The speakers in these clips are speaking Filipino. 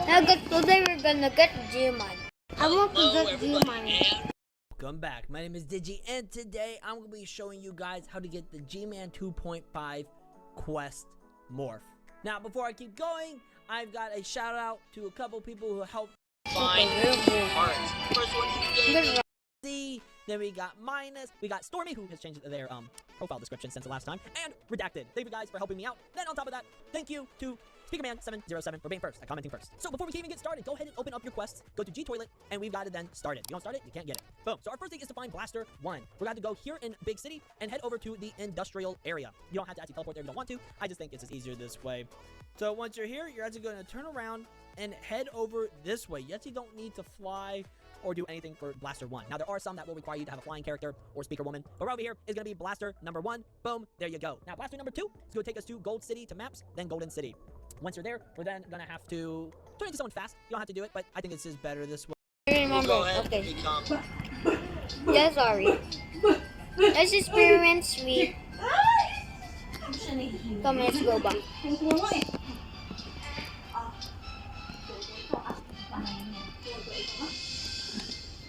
Today we're gonna get G-Man. I want to get G-Man. Welcome back. My name is Digi, and today I'm going to be showing you guys how to get the G-Man 2.5 Quest Morph. Now, before I keep going, I've got a shout out to a couple people who helped find parts. First one is C. Then we got Minus. We got Stormy, who has changed their profile description since the last time, and Redacted. Thank you guys for helping me out. Then on top of that, thank you to Speakerman707 for being first, commenting first. So before we can even get started, go ahead and open up your quests, go to G-Toilet, and we've got to then start it. If you don't start it, you can't get it. Boom. So our first thing is to find Blaster 1. We're going to go here in Big City and head over to the industrial area. You don't have to actually teleport there if you don't want to. I just think it's just easier this way. So once you're here, you're actually going to turn around and head over this way. You actually don't need to fly or do anything for Blaster 1. Now, there are some that will require you to have a flying character or speaker woman, but right over here is going to be Blaster number 1. Boom, there you go. Now, Blaster number 2 is going to take us to Gold City to maps, then Golden City. Once you're there, we're then going to have to turn into someone fast. You don't have to do it, but I think this is better this way. Remember, okay. Yeah, sorry. Let's experiment sweet. Come, let's go back.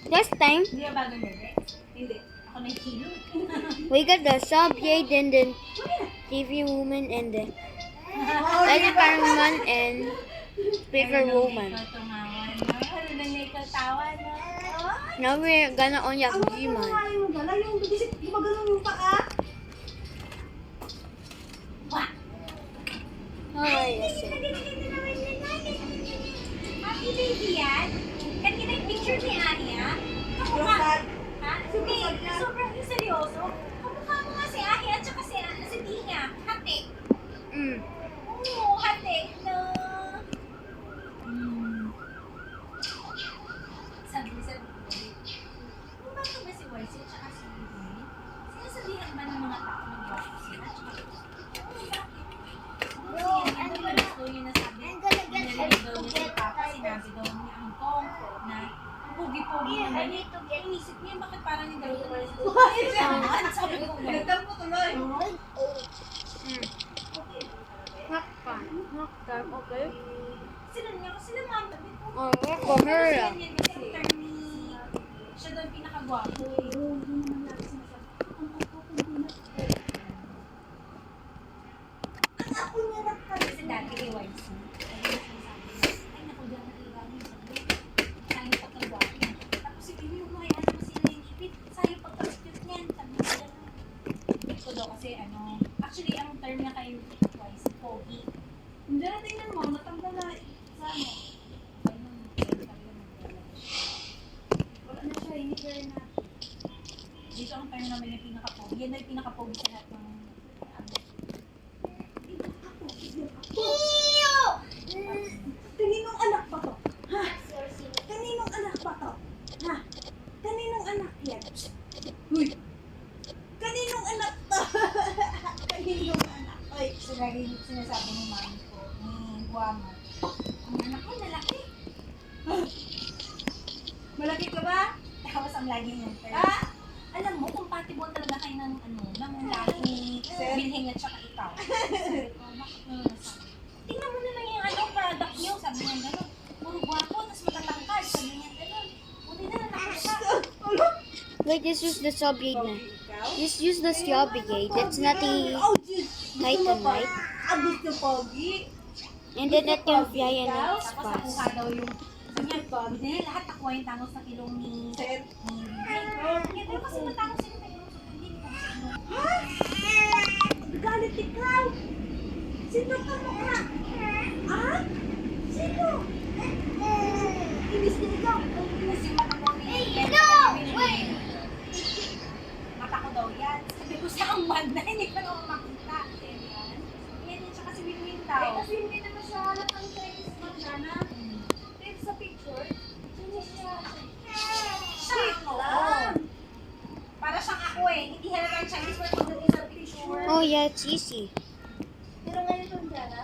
This time, we got the Subjade and then TV woman and then Editor woman and speaker woman. Now we're gonna unlock G-Man. Oh, yes. Happy baby yan? Kanina yung picture ni Aya? Kamukha? Ha? Hindi, sobrang seryoso. Kamukha mo nga si Aya at saka si Tia. Hati. Oo, hati. No. Sabi. Bakit ba si YC at saka si Lee? Sinasabihan ba ng mga tao ng gwapo sila? Sinabi daw ni Angkong na pugi-pugi naman. Inisip niya, bakit parang yung dalawa sabi ko nga. Nagtampo tuloy. Hakpan, okay? Sila mama. Oh, Camera. Siya daw yung pinakagwapo eh. Ang ako niya nakakali sa dati kay YC. Kasi actually ang term na kay YC, pogi. Hindi na tingnan mo, natanggal na sa wala na siya, hindi ka rin na. Dito ang term namin yung pinaka-pogi. Yan na yung pinaka-pogi sa lahat ng kaninong anak pa to? Ha? Kaninong anak pa to? Ha? Kaninong anak yan? Uy! Kaninong anak to? Kaninong anak? Oy, sinasabi ni mami ko, ni Guama. Ang anak ko, lalaki. Malaki ka ba? Tapos ang lagi niya. Alam mo, compatible talaga kayo ng ng laki, bilhin at saka ikaw. Sabi ko, tingnan mo na lang yung product niyo. Sabi niya gano'n. Puro guwapo, tapos matatangkad. Sabi niya gano'n. Buti na nakakita. Wait, just use the Subjade na. Just use the Subjade. That's not the Titan, right? Gusto pogi. And then that can fly and it's Tapos fast. nakuha daw yung sabi niya, lahat nakuha yung tangos na kilong ni pero kasi matangos sila na ilong. Hindi ko kasi galit ikaw! Sino ka mo ka? Ha? Sino? Inis din ikaw. Kasi mata mo ni Wait! Mata ko daw yan. Sabi ko sa ang banda, hindi ko naman makita. Yan siya kasi win-win daw. Kasi hindi naman siya halat ang Chinese bandana. Dito sa picture, Chinese siya. Siya lang. Para siyang ako eh. Hindi halat ang Chinese bandana sa picture. Oh yeah, it's easy. Pero ngayon itong dana,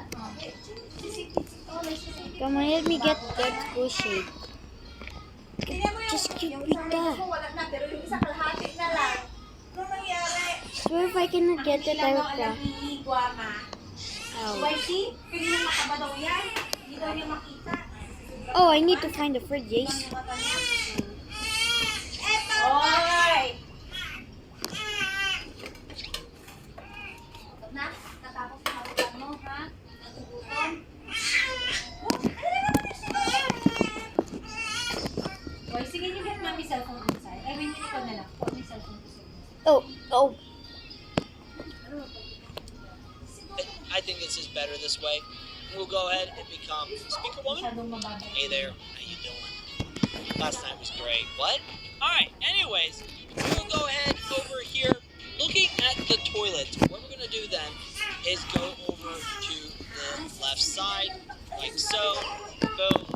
Come on, let me get that bullshit. tingnan mo Just keep yung it Chinese there. mo, wala na. Pero yung isa kalahati na lang. Ano nangyari? Swear if I cannot get it, I will cry. Alam ni Guama. How? YC, kanina makaba daw yan. Hindi daw niya makita. Oh, I need to find the fridge, Jace. Oy! Na, tatapos na halutan mo, ha? Natugutom. Oy, sige niyo get mami cellphone inside. I mean, ikaw na lang. Put may cellphone inside. Oh. I think this is better this way. We'll go ahead and become Speaker Woman. Masyadong mababa. Hey there, how you doing? Last night was great. What? Alright, anyways, we'll go ahead over here. Looking at the toilet, what we're going to do then is go over to the left side, like so. Boom.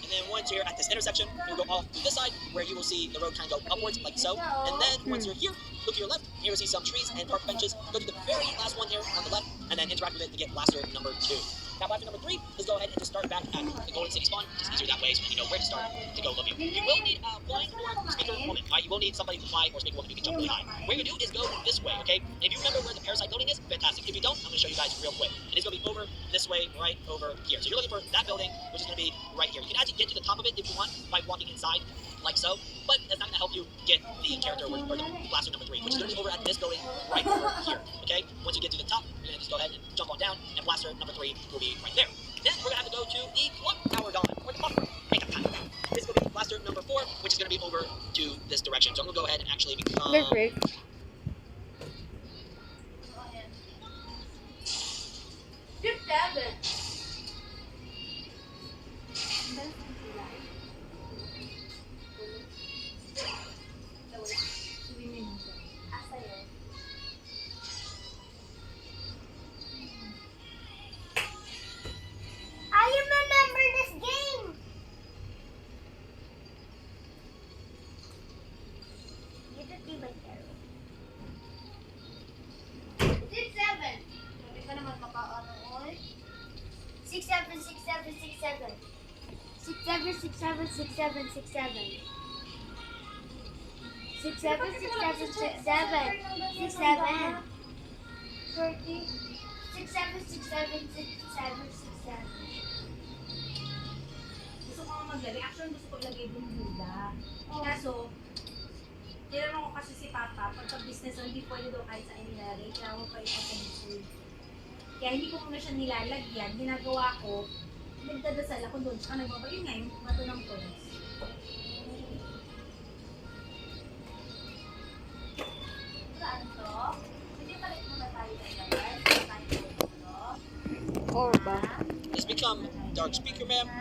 And then once you're at this intersection, you'll go off to this side, where you will see the road kind of go upwards, like so. And then once you're here, look to your left, here you'll see some trees and park benches. Go to the very last one here on the left, and then interact with it to get blaster number 2. Now, blaster number 3 is go ahead and just start back at the Golden City spawn. Just easier that way, so you know where to start to go love you. You will need flying or speaker woman. You will need somebody to fly or speaker woman who can jump really high. What you're gonna do is go this way, okay? And if you remember where the parasite building is, fantastic. If you don't, I'm gonna show you guys real quick. And it's gonna be over this way, right over here. So you're looking for that building, which is gonna be right here. You can actually get to the top of it if you want by walking inside, like so. But that's not gonna help you get the character or the blaster number 3, which is gonna be over at this building right over here, okay? Once you get to the top, you're gonna just go ahead and jump on down, and blaster number 3 will be right there. Then we're gonna have to go to the clock tower dawn, or the clock makeup time. This will be blaster number 4, which is gonna be over to this direction. So I'm gonna go ahead and actually become. The fridge. Good seven. I remember this game. You just be my hero. 6, 7. Hindi ka naman makaano, oy. 6, 7, 6, 7, 6, 7. 6, 7, 6, 7, 6, 7, 6, 7. 6, 7, 6, 7, 6, 7. 6, 7. 30. 6, 7, 6, 7, 6, 7, 6, 7. Gusto ko nga maglagay. Actually, gusto ko ilagay dun Buda. Kaso, tinanong ko kasi si Papa, pagka-business, hindi pwede daw kahit saan nilalagay. Kaya mo pa ipapag-food. Kaya hindi ko muna siya nilalagyan. Ginagawa ko, nagdadasal ako doon. Tsaka nagbaba. Yun nga, yung bato ng toys. Saan to? Pwede palit muna tayo ng Or ba? Let's become Dark Speaker Man.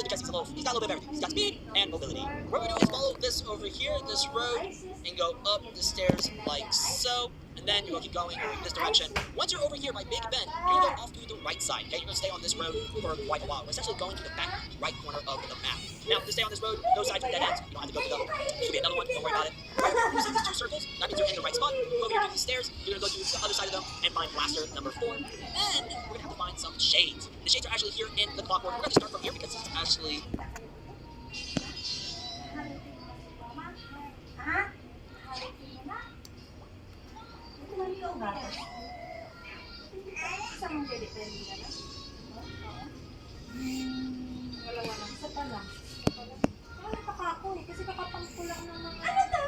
Because he's got a little bit of everything. He's got speed and mobility. What we're gonna do is follow this over here, this road, and go up the stairs like so. And then you're gonna keep going in this direction. Once you're over here by Big Ben, you're gonna go off to the right side. Okay, you're gonna stay on this road for quite a while. We're essentially going to the back right corner of the map. Now, to stay on this road, those sides are dead ends. You don't have to go to them. There should be another one. Don't worry about it. Right here, you see these 2 circles? That means you're in the right spot. Go over here to these stairs. You're gonna go to the other side of them and find blaster number 4. And then we're gonna have to find some shades. The shades are actually here in the clockwork. We're gonna start from here because it's actually. Ha? Ito lang yung gatas. Isa mong depende ka na? Dalawa lang. Isa pa lang. Ano napaka ako eh? Kasi kakapangko lang ng mga... Ano to?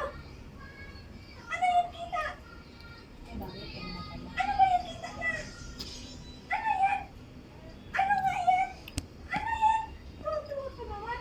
Ano yung kita? Eh bakit? Ano pala? Ano ba yung kita na? Ano yan? Ano nga yan? Ano yan? Tuwa ka naman.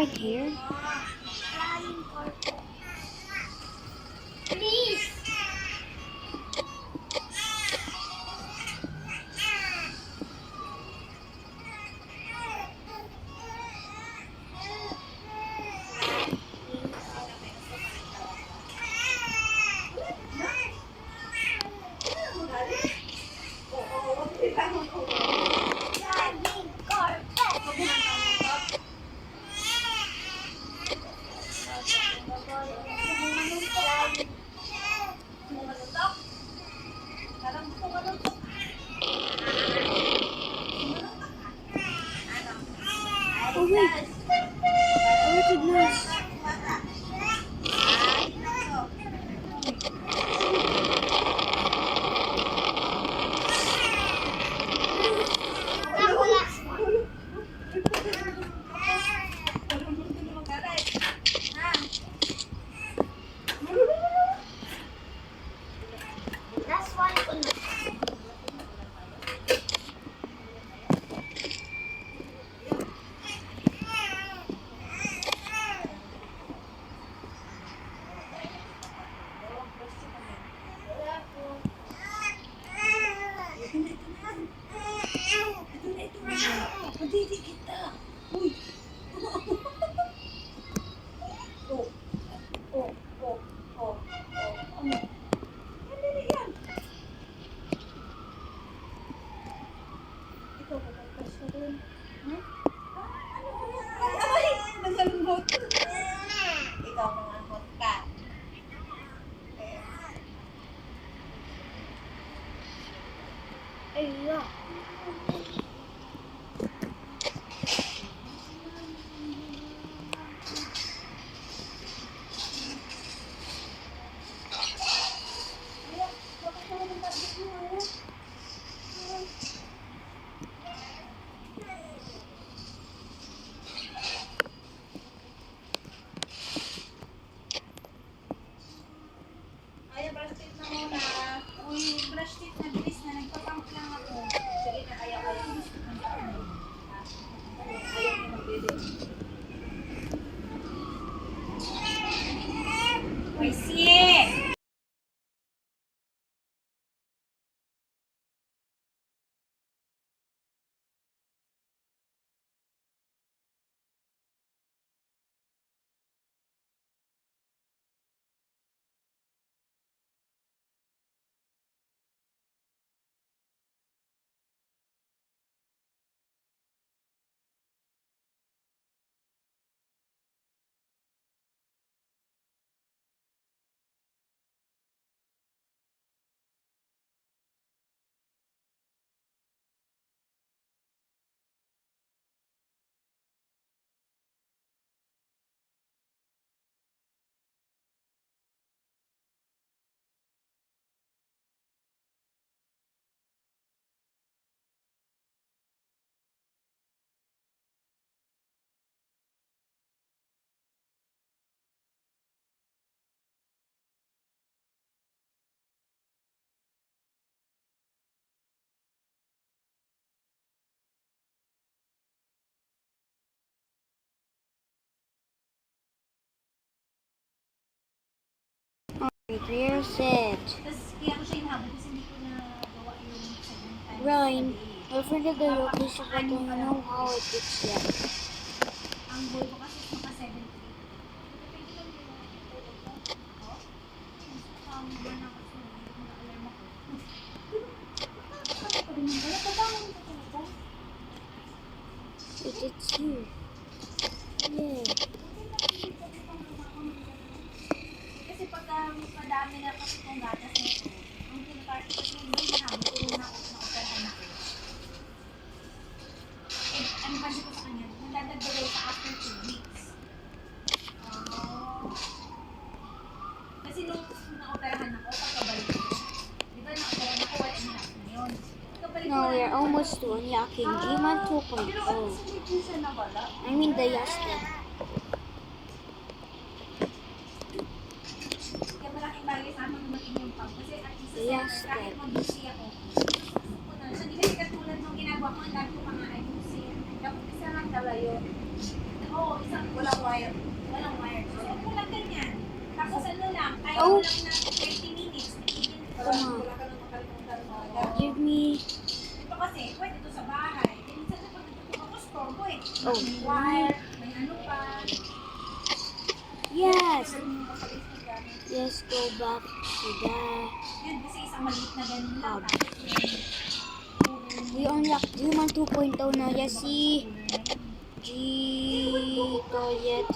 like hair? Please. Oh wait, I recognize. That's why Magdidi kita. Uy. Oh. Oh. Oh. Oh. Ano? Hindi yan. Ikaw, pagkakas ka doon. Ano? Ay! Nasalungot. Ikaw, mangangot ka. Ay, yeah. Ay, brush teeth na muna. Uy, brush teeth na bilis na. Nagpapamp lang ako. Sige na, ayaw. Ayaw niya magbili. Uy, siye! Clear set. Tapos kaya ko siya inahabol kasi hindi ko nagawa yung second time. Ryan, I forget the location, but I know how it looks like. Ang boy ko kasi is naka 73. It's you. Yeah. Kasi pagka madami na kasi itong gatas nito, ang pinaparty ko yung boy na habol ko na operahan ako. And ano kasi ko sa kanya, nadadagdagan sa after 2 weeks. Kasi nung na-operahan ako, pagkabalik ko, di ba na-operahan ako, 1.5 na yun. Pagkabalik ko Now we lang are ako, almost to unlocking Gman 2.0. pero ano sunod yun siya nawala? I mean the Yasta. Kaya malaking bagay sa amin dumating yung pump. Kasi at least sa Yes, center, kahit good. mag-busy ako, so hindi kasi katulad nung ginagawa ko, ang dami ko mga ayusin. Dapat isa lang dala yun. Oo, isang walang Oh. lang na 20 minutes. Come Wala ka nang makalimutan mo. on. Give me. Ito kasi, pwede ito sa bahay. Minsan na pag nagtutuwa ko, storbo eh. Oh. May wire, may ano pa. Yes. Pwede mo makalis na gamit. Let's go back to the. Yun kasi isang maliit na ganun lang. Hub. Tapos yun, We unlocked Human 2.0 na. Yes, si G Toilet.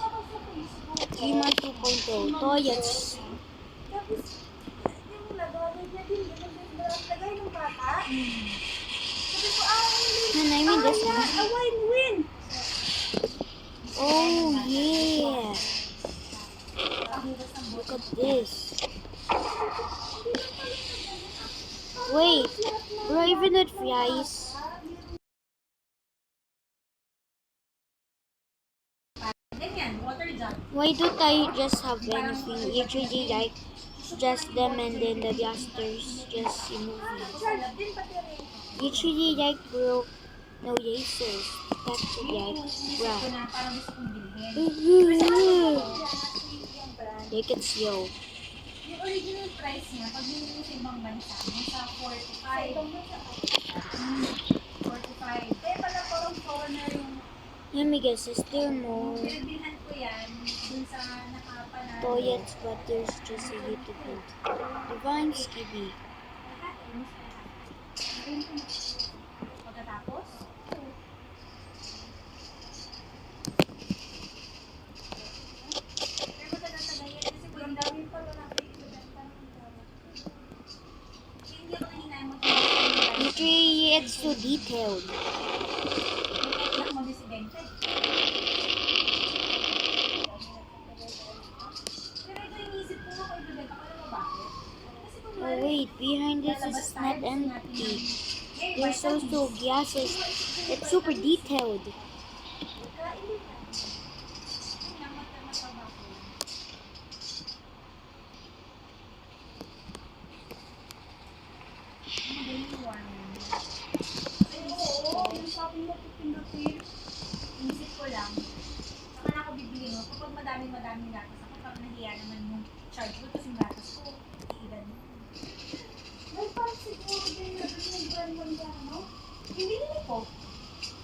Human 2.0. Toilets. tapos, yung lagay niya din, yung lagay ng bata. Sabi ko, And I mean this one. a win-win. Oh yeah. Look at this. Wait, bro, even with fries. Ganyan, water jug. Why don't I just have anything? Usually like just them and then the blasters just remove it. Salad din pati rin. Usually like bro, no yasers. That's it like Inisip ko na parang gusto kong bilhin. bro. Yung brand. Take it slow. Yung original price niya, pag binili mo sa ibang bansa, nasa 45. 45. Kaya pala parang foreigner yung Let me guess, is there more pinagbilhan ko yan dun sa nakapanalo. toilets, but there's just a little bit. Divine Skibby. Pagkatapos, pero maganda-tagal yan kasi kung ang dami pala natin ibibenta ng tao. Kaya hindi ako nahinay mo Literally, it's so detailed. May mo din si Bente. Pero ito inisip ko nga kung ibibenta ko, alam mo bakit? Kasi kung Oh wait, behind this is not empty. There's also gases. It's super detailed. Inisip ko lang, saka na ako bibili mo, kapag madaming gatas, ako parang nahiya naman yung charge ko, tapos yung gatas ko, iilan mo. May parang siguro din na doon yung brand mo niya, no? Hindi nila po.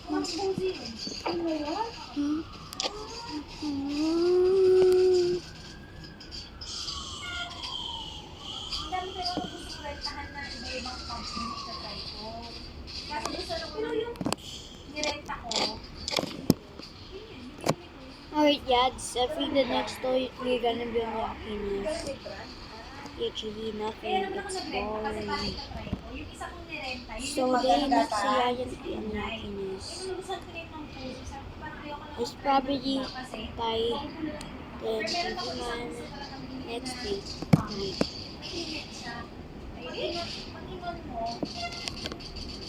Mga cozy yun. Ano yan? Ang dami tayo ako gusto ko rentahan na iba-ibang company sa try ko. Kasi gusto ko yung nirenta ko. Alright, Yads, I think the next toy we're gonna be unlocking is actually nothing. It's boring. Yung isa kong nirenta, yun So yung then, maganda next pa. thing I can be unlocking is Inuusan ko rin ng puso. Sabi ko parang ayoko lang It's mag-try probably ng iba kasi by the pero meron ako isang Digimon gusto talagang bilhin next na week. mainit siya. Pag-ingon mo,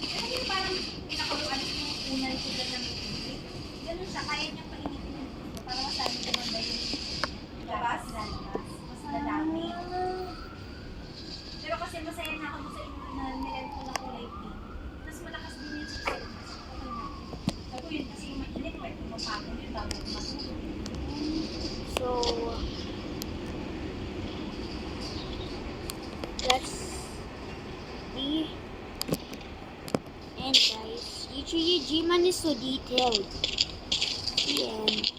alam mo yung parang pinakaluan yung unal ko dyan ng tubig. Ganun siya, kaya niyang painitin yung puso para mas lalo gumanda yung labas. Mas lalami. Pero kasi masaya na ako sa inyo na nilent ko na kulay pink. Tapos malakas din yung success. Okay na. Sabi ko yun kasi yung mainit, pwede mapapon yun bago matulog. So that's the end, guys. Usually G-Man is so detailed. The end.